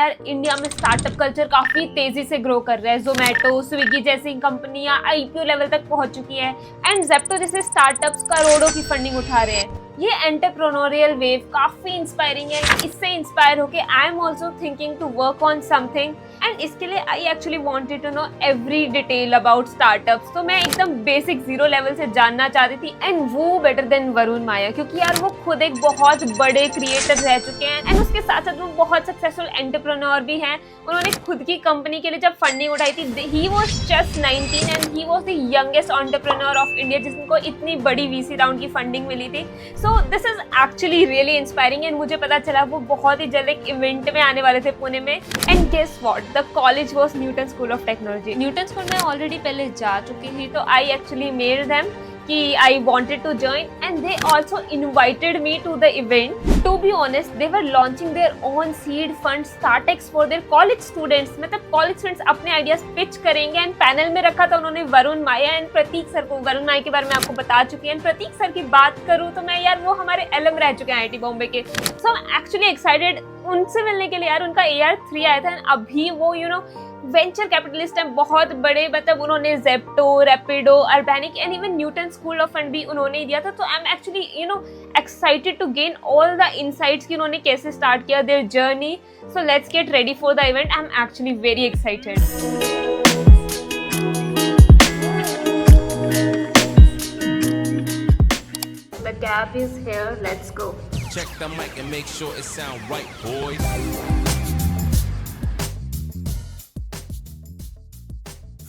यार इंडिया में startup culture काफी तेजी से ग्रो कर रहा है। जोमेटो, स्विगी जैसी कंपनियां आईपीओ लेवल तक पहुंच चुकी है एंड जेप्टो जैसे स्टार्टअप्स करोड़ों की फंडिंग उठा रहे हैं। ये एंटरप्रेन्योरियल वेव काफी इंस्पायरिंग है। इससे इंस्पायर होके I am also thinking to work on something and इसके लिए I actually wanted to know every detail about startups. तो मैं एकदम बेसिक जीरो लेवल से जानना चाहती थी एंड वो बेटर देन वरुण माया, क्योंकि यार वो खुद एक बहुत बड़े क्रिएटर रह चुके हैं एंड उसके साथ साथ वो बहुत सक्सेसफुल एंटरप्रेन्योर भी हैं। उन्होंने खुद की कंपनी के लिए जब फंडिंग उठाई थी, he was just 19 and he was the youngest entrepreneur of India जिनको इतनी बड़ी वीसी राउंड की फंडिंग मिली थी। So this is actually really inspiring and मुझे पता चला वो बहुत ही जल्द एक इवेंट में आने वाले थे पुणे में। And guess what, the college was Newton school of technology. Newton school में ऑलरेडी पहले जा चुकी थी, तो आई एक्चुअली मेल्ड देम कि I wanted to join and they also invited me to the event. To be honest, they were launching their own seed fund StartX for their college students. मतलब college students अपने ideas pitch करेंगे and panel में रखा था उन्होंने वरुण माया and Prateek sir को। वरुण माया के बारे में आपको बता चुकी है। प्रतीक सर की बात करूँ तो मैं यार वो हमारे एलम रह चुके हैं आईआईटी बॉम्बे के। सो एक्चुअली एक्साइटेड उनसे मिलने के लिए। यार उनका AR3 आया था एंड अभी वो वेंचर कैपिटलिस्ट हैं बहुत बड़े। मतलब उन्होंने Zepto, Rapido, Urbanic and even Newton school of fund भी उन्होंने दिया था। तो I am actually excited to gain all the insights कि उन्होंने कैसे स्टार्ट किया their journey. So let's get ready for the event. I am actually very excited. The cab is here. Let's go. Check the mic and make sure it sound right, boys.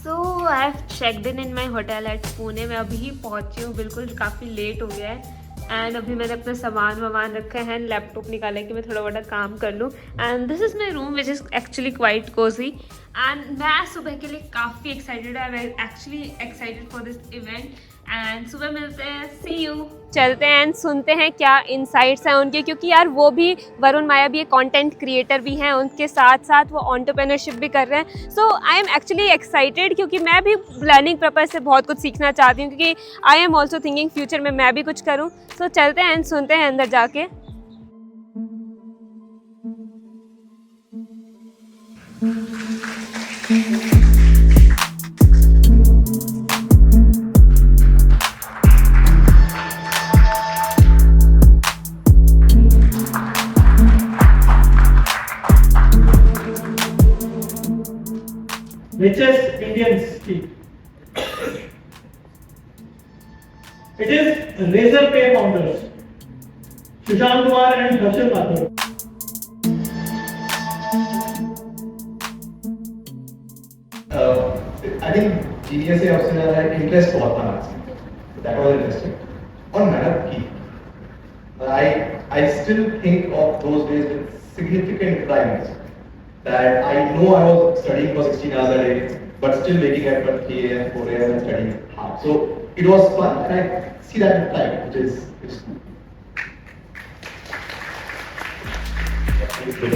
So I have checked in my hotel at Pune में अभी ही पहुंची हूँ। बिल्कुल काफ़ी late हो गया है and अभी मैंने अपना सामान वामान रखा है। लैपटॉप निकाला कि मैं थोड़ा बड़ा काम कर लूँ and this is my room which is actually quite Cozi and मैं सुबह के लिए काफ़ी एक्साइटेड है। Actually excited for this event and सुबह मिलते हैं। सी यू। चलते हैं एंड सुनते हैं क्या इनसाइट्स हैं उनके, क्योंकि यार वो भी वरुण माया भी एक कंटेंट क्रिएटर भी हैं, उनके साथ साथ वो एंटरप्रेन्योरशिप भी कर रहे हैं। सो आई एम एक्चुअली एक्साइटेड क्योंकि मैं भी लर्निंग पर्पज से बहुत कुछ सीखना चाहती हूँ, क्योंकि आई एम ऑल्सो थिंकिंग फ्यूचर में मैं भी कुछ करूँ। सो चलते हैं एंड सुनते हैं अंदर जाके। Richest Indians speak. It is Razorpay founders, Sushant Kumar and Harshal Mathur. I think GDS से उससे ज़्यादा इंटरेस्ट बहुत था मैथ्स, that was interesting और मेहनत की। I still think of those days with significant pride that I know I was studying for 16 hours a day, but still waking up at 3 a.m., 4 a.m. and studying hard. So it was fun, and I see that with pride, which is cool.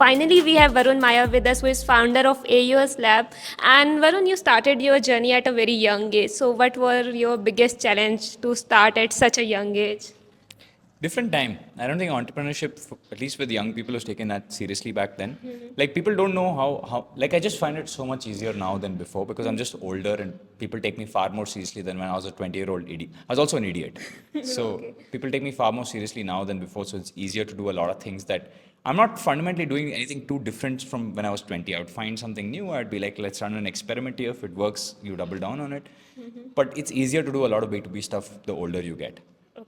Finally, we have Varun Maya with us, who is founder of AUS Lab. And Varun, you started your journey at a very young age. So what were your biggest challenge to start at such a young age? Different time. I don't think entrepreneurship, at least with young people, was taken that seriously back then. Like people don't know how, like I just find it so much easier now than before because I'm just older and people take me far more seriously than when I was a 20-year-old idiot. I was also an idiot. So people take me far more seriously now than before. So it's easier to do a lot of things that I'm not fundamentally doing anything too different from when I was 20. I would find something new. I'd be like, let's run an experiment here. If it works, you double down on it. But it's easier to do a lot of B2B stuff the older you get.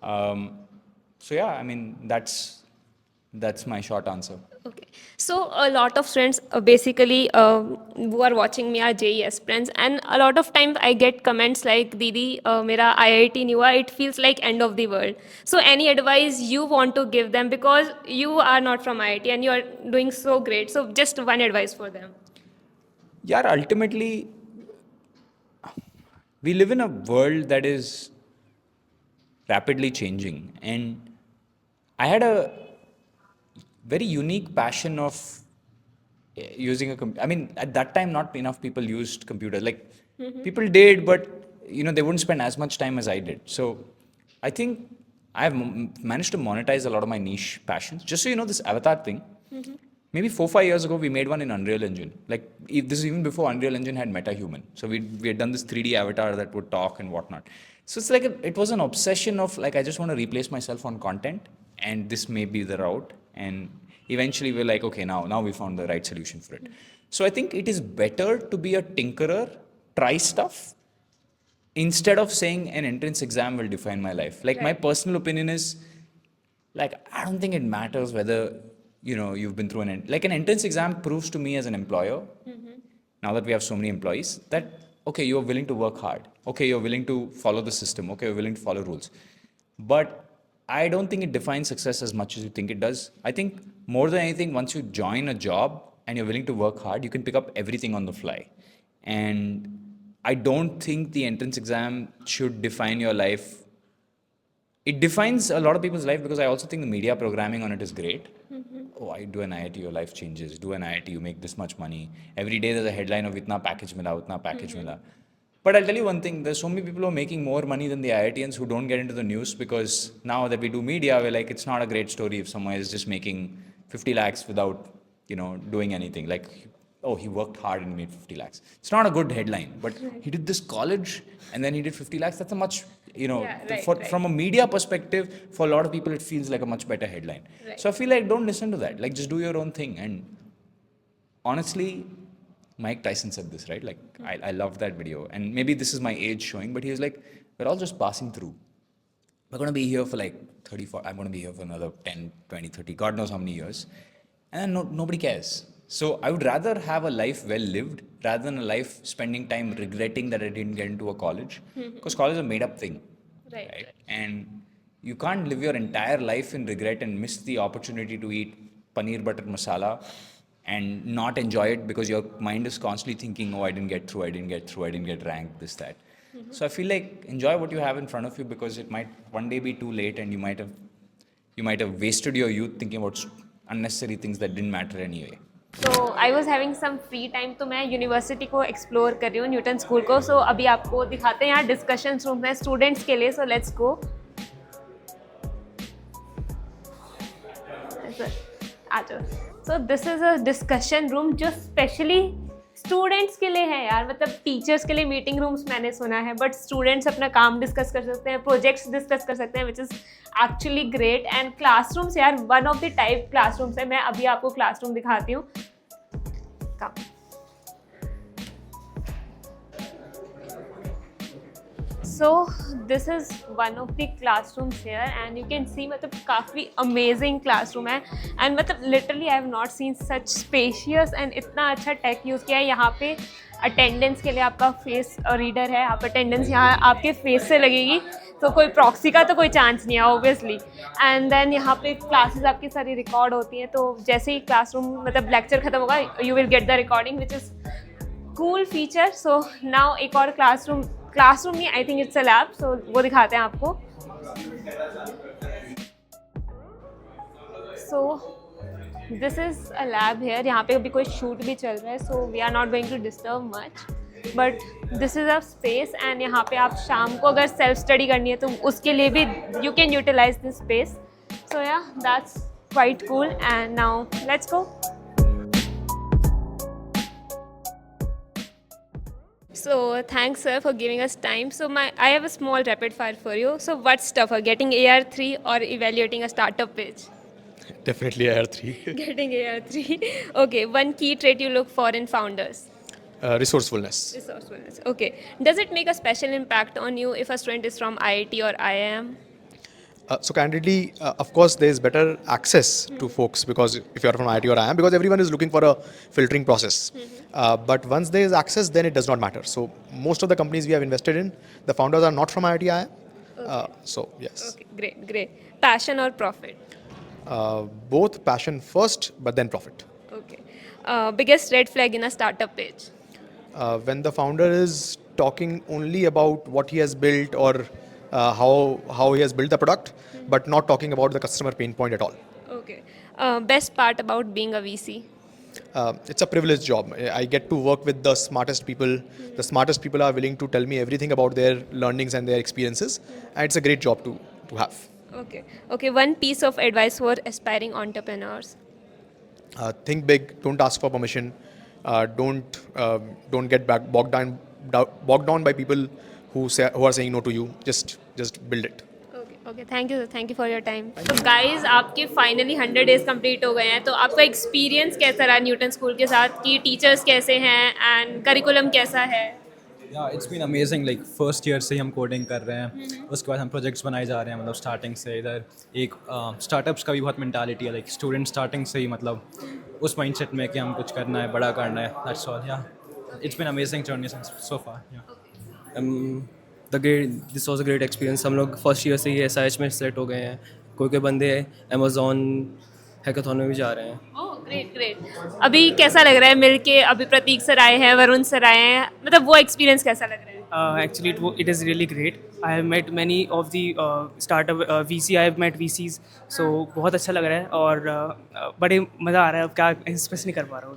So yeah, I mean, that's my short answer. Okay. So a lot of students basically who are watching me are JEE aspirants, and a lot of times I get comments like, Didi, mera IIT नहीं हुआ, it feels like end of the world. So any advice you want to give them, because you are not from IIT and you are doing so great. So just one advice for them. Yeah, ultimately, we live in a world that is rapidly changing, and I had a very unique passion of using I mean, at that time, not enough people used computers. Like, people did, but they wouldn't spend as much time as I did. So, I think I've managed to monetize a lot of my niche passions. Just so you know, this avatar thing. Maybe 4-5 years ago, we made one in Unreal Engine. Like, this is even before Unreal Engine had MetaHuman. So we had done this 3D avatar that would talk and whatnot. So it's like it was an obsession of like, I just want to replace myself on content, and this may be the route. And eventually we're like, okay, now we found the right solution for it. So I think it is better to be a tinkerer, try stuff, instead of saying an entrance exam will define my life. Like, my personal opinion is, like, I don't think it matters whether you've been through an entrance exam proves to me as an employer, now that we have so many employees, that okay, you're willing to work hard, okay, you're willing to follow the system, okay, you're willing to follow rules. But I don't think it defines success as much as you think it does. I think more than anything, once you join a job and you're willing to work hard, you can pick up everything on the fly. And I don't think the entrance exam should define your life. It defines a lot of people's life, because I also think the media programming on it is great. Oh, I do an IIT, your life changes. Do an IIT, you make this much money. Every day there's a headline of itna package mila, utna package mila. But I'll tell you one thing, there's so many people who are making more money than the IITians who don't get into the news, because now that we do media, we're like, it's not a great story if someone is just making 50 lakhs without, doing anything. Like, oh, he worked hard and made 50 lakhs. It's not a good headline, but he did this college and then he did 50 lakhs. That's a much, from a media perspective, for a lot of people, it feels like a much better headline. Right. So I feel like, don't listen to that. Like, just do your own thing. And honestly, Mike Tyson said this, right? Like, I love that video. And maybe this is my age showing, but he was like, we're all just passing through. We're going to be here for like 34, I'm going to be here for another 10, 20, 30, God knows how many years. And then nobody cares. So I would rather have a life well lived rather than a life spending time regretting that I didn't get into a college. Because college is a made up thing. Right? And you can't live your entire life in regret and miss the opportunity to eat paneer butter masala and not enjoy it because your mind is constantly thinking, oh, I didn't get through, I didn't get ranked, this, that. So I feel like enjoy what you have in front of you, because it might one day be too late and you might have wasted your youth thinking about unnecessary things that didn't matter anyway. So I was having some free time, तो मैं university को explore कर रही हूँ, Newton school को. सो अभी आपको दिखाते हैं, यहाँ डिस्कशन रूम है स्टूडेंट्स के लिए. So let's go. आ जाओ. So this is a discussion room जो स्पेशली स्टूडेंट्स के लिए है यार. मतलब टीचर्स के लिए मीटिंग रूम्स मैंने सुना है, बट स्टूडेंट्स अपना काम डिस्कस कर सकते हैं, प्रोजेक्ट्स डिस्कस कर सकते हैं, which is actually great. And classrooms यार, one of the type classrooms है. मैं अभी आपको क्लासरूम दिखाती हूँ. So this is one of the classrooms here, and you can see मतलब काफ़ी amazing classroom है. and मतलब literally I have not seen such spacious and इतना अच्छा tech यूज़ किया है. यहाँ पे attendance के लिए आपका face reader है. आप attendance यहाँ आपके face से लगेगी, तो कोई proxy का तो कोई chance नहीं है obviously. and then यहाँ पे classes आपकी सारी record होती हैं, तो जैसे ही classroom मतलब lecture ख़त्म होगा, you will get the recording, which is cool feature. so now एक और classroom नहीं, I think it's a lab. So वो दिखाते हैं आपको. So this is a lab here. यहाँ पे अभी कोई शूट भी चल रहा है, so we are not going to disturb much, but this is a space. And यहाँ पे आप शाम को अगर सेल्फ स्टडी करनी है तो उसके लिए भी you can utilize this space. So yeah that's quite cool. And now let's go. So thanks sir for giving us time. So I have a small rapid fire for you. So what's tougher, getting AR3 or evaluating a startup page? Definitely AR3. Getting AR3. Okay, one key trait you look for in founders? Resourcefulness. Resourcefulness. Okay. Does it make a special impact on you if a student is from IIT or IIM? So candidly, of course, there is better access to folks, because if you are from IIT or IIM, because everyone is looking for a filtering process. But once there is access, then it does not matter. So most of the companies we have invested in, the founders are not from IIT IIM. Okay. So yes. Okay, great. Passion or profit? Both. Passion first, but then profit. Okay. Biggest red flag in a startup page? When the founder is talking only about what he has built or how he has built the product, but not talking about the customer pain point at all. Okay. Best part about being a VC? It's a privileged job. I get to work with the smartest people. The smartest people are willing to tell me everything about their learnings and their experiences, and it's a great job to have. Okay. Okay. One piece of advice for aspiring entrepreneurs. Think big. Don't ask for permission. Don't get bogged down by people who are saying no to you. Just build it. Okay thank you thank you for your time. तो guys आपके finally 100 days complete हो गए हैं, तो आपका experience कैसा रहा Newton school के साथ, कि टीचर्स कैसे हैं एंड करिकुलम कैसा है? Yeah it's been amazing, like first year से ही हम कोडिंग कर रहे हैं, उसके बाद हम प्रोजेक्ट्स बनाए जा रहे हैं, मतलब स्टार्टिंग से इधर एक स्टार्टअप्स का भी बहुत मेंटालिटी है, लाइक स्टूडेंट स्टार्टिंग से ही मतलब उस माइंडसेट में कि हम कुछ करना है, बड़ा करना है, that's all. Yeah it's been amazing journey so far. This was a great experience. हम लोग फर्स्ट ईयर से ही SIH में सेलेक्ट हो गए हैं, कोई बंदे अमेज़ॉन हैकाथॉन में भी जा रहे हैं। Oh great great. अभी कैसा लग रहा है मिलके? अभी प्रतीक सर आए हैं, वरुण सर आए हैं, मतलब वो एक्सपीरियंस कैसा लग रहा है? Actually, it is really great. I have met many of the startup VC. I have met VCs, so बहुत अच्छा लग रहा है और बड़े मज़ा आ रहा है। अब क्या एक्सप्रेस नहीं कर पा रहा हूँ।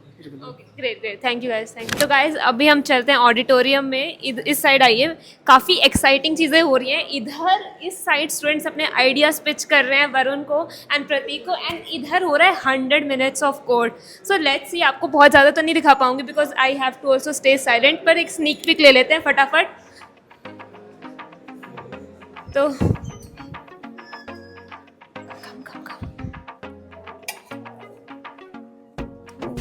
Okay great great, thank you guys, thank you. तो गाइस अभी हम चलते हैं ऑडिटोरियम में, इस साइड आइए, काफ़ी एक्साइटिंग चीज़ें हो रही हैं इधर। इस साइड स्टूडेंट्स अपने आइडियाज़ पिच कर रहे हैं वरुण को एंड प्रतीक को, एंड इधर हो रहा है 100 minutes of code. So let's see, आपको बहुत ज़्यादा तो नहीं दिखा पाऊंगी because I have to also stay silent, पर एक स्नीक पिक ले लेते हैं फटाफट। तो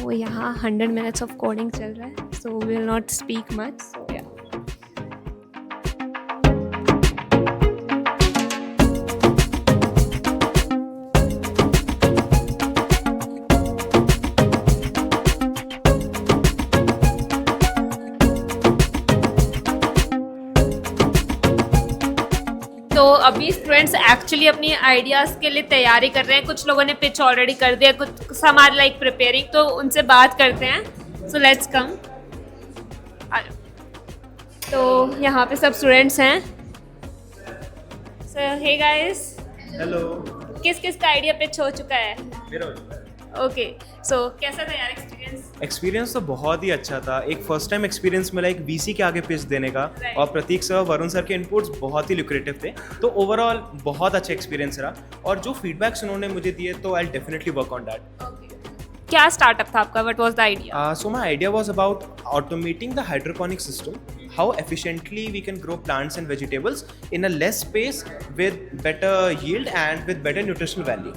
वो यहाँ 100 मिनट्स ऑफ कोडिंग चल रहा है, so we will not speak much, so yeah. तो अभी स्टूडेंट्स एक्चुअली अपनी आइडियाज़ के लिए तैयारी कर रहे हैं, कुछ लोगों ने पिच ऑलरेडी कर दिया, कुछ सम आर लाइक प्रिपेयरिंग, तो उनसे बात करते हैं। So let's come. तो यहाँ पे सब स्टूडेंट्स हैं। सो हे गाइस, हेलो। किस किस का आइडिया पिच हो चुका है? मेरा हो चुका है। ओके, सो कैसा था यार एक्सपीरियंस? एक्सपीरियंस तो बहुत ही अच्छा था। एक फर्स्ट टाइम एक्सपीरियंस मिला एक VC के आगे पिच देने का, Right. और प्रतीक सर, वरुण सर के इनपुट्स बहुत ही लुक्रेटिव थे, तो ओवरऑल बहुत अच्छा एक्सपीरियंस रहा। और जो फीडबैक्स उन्होंने मुझे दिए, तो I definitely work on that. क्या स्टार्टअप था आपका? What was the idea? So my idea was about automating the hydroponic system, how efficiently we can grow plants and vegetables in a less space with better yield and with better nutritional value.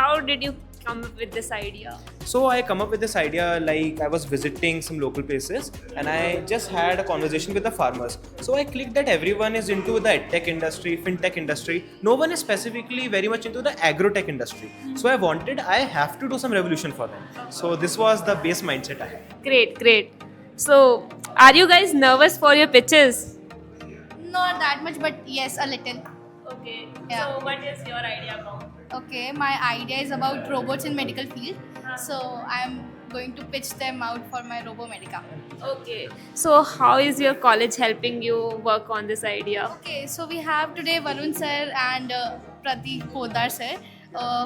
How did you come up with this idea? So I come up with this idea like I was visiting some local places and I just had a conversation with the farmers. So I clicked that everyone is into the tech industry, fintech industry. No one is specifically very much into the agrotech industry. So I have to do some revolution for them. So this was the base mindset I had. Great, great. So, are you guys nervous for your pitches? Not that much, but yes, a little. Okay. Yeah. So, what is your idea about? Okay, my idea is about robots in medical field. So I'm going to pitch them out for my RoboMedica. Okay. So, how is your college helping you work on this idea? Okay, so we have today Varun sir and Pratik Podar sir,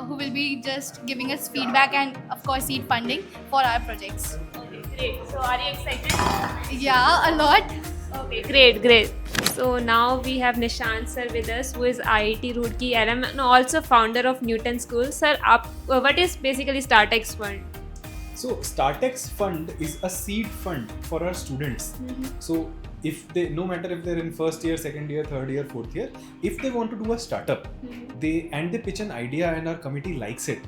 who will be just giving us feedback and of course seed funding for our projects. Okay, great. So, are you excited? Yeah, a lot. Okay, great, great. So now we have Nishant sir with us, who is IIT Roorkee alum and also founder of Newton School. Sir, what is basically StartX Fund? So StartX Fund is a seed fund for our students. So if they, no matter if they're in first year, second year, third year, fourth year, if they want to do a startup, they pitch an idea and our committee likes it,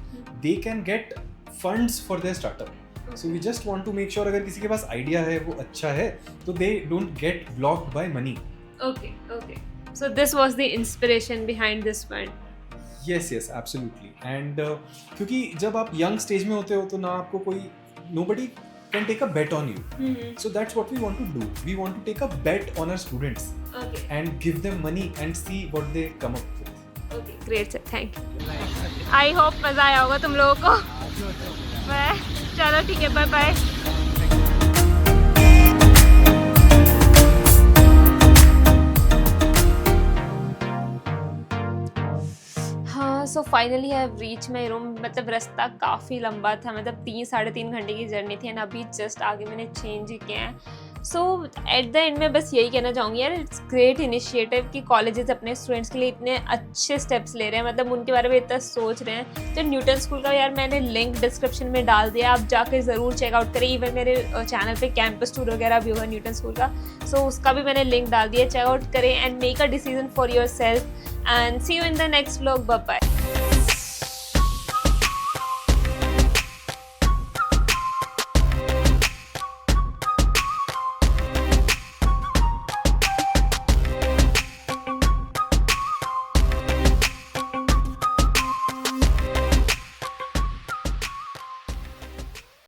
they can get funds for their startup. So we just want to make sure अगर किसी के पास idea है, वो अच्छा है, तो they don't get blocked by money. Okay, okay. So this was the inspiration behind this fund. Yes, yes, absolutely. And क्योंकि जब आप young stage में होते हो तो ना आपको कोई nobody can take a bet on you. So that's what we want to do. We want to take a bet on our students. Okay. And give them money and see what they come up with. Okay, great sir, thank you. I hope मजा आया होगा तुम लोगों को. चलो ठीक है, bye bye. So finally I have reach my room. मतलब रास्ता काफ़ी लंबा था, मतलब 3-3.5 घंटे की जर्नी थी एंड अभी जस्ट आगे मैंने चेंज ही किया है। सो एट द एंड में बस यही कहना चाहूँगी यार, इट्स ग्रेट इनिशिएटिव कि कॉलेजेस अपने स्टूडेंट्स के लिए इतने अच्छे स्टेप्स ले रहे हैं, मतलब उनके बारे में इतना सोच रहे हैं। तो न्यूटन स्कूल का यार मैंने लिंक डिस्क्रिप्शन में डाल दिया, आप जाकर ज़रूर चेकआउट करें। इवन मेरे चैनल पे कैंपस टूर वगैरह भी होगा न्यूटन स्कूल का, सो उसका भी मैंने लिंक डाल दिया, चेकआउट करें and make a decision for yourself and see you in the next vlog. Bye bye.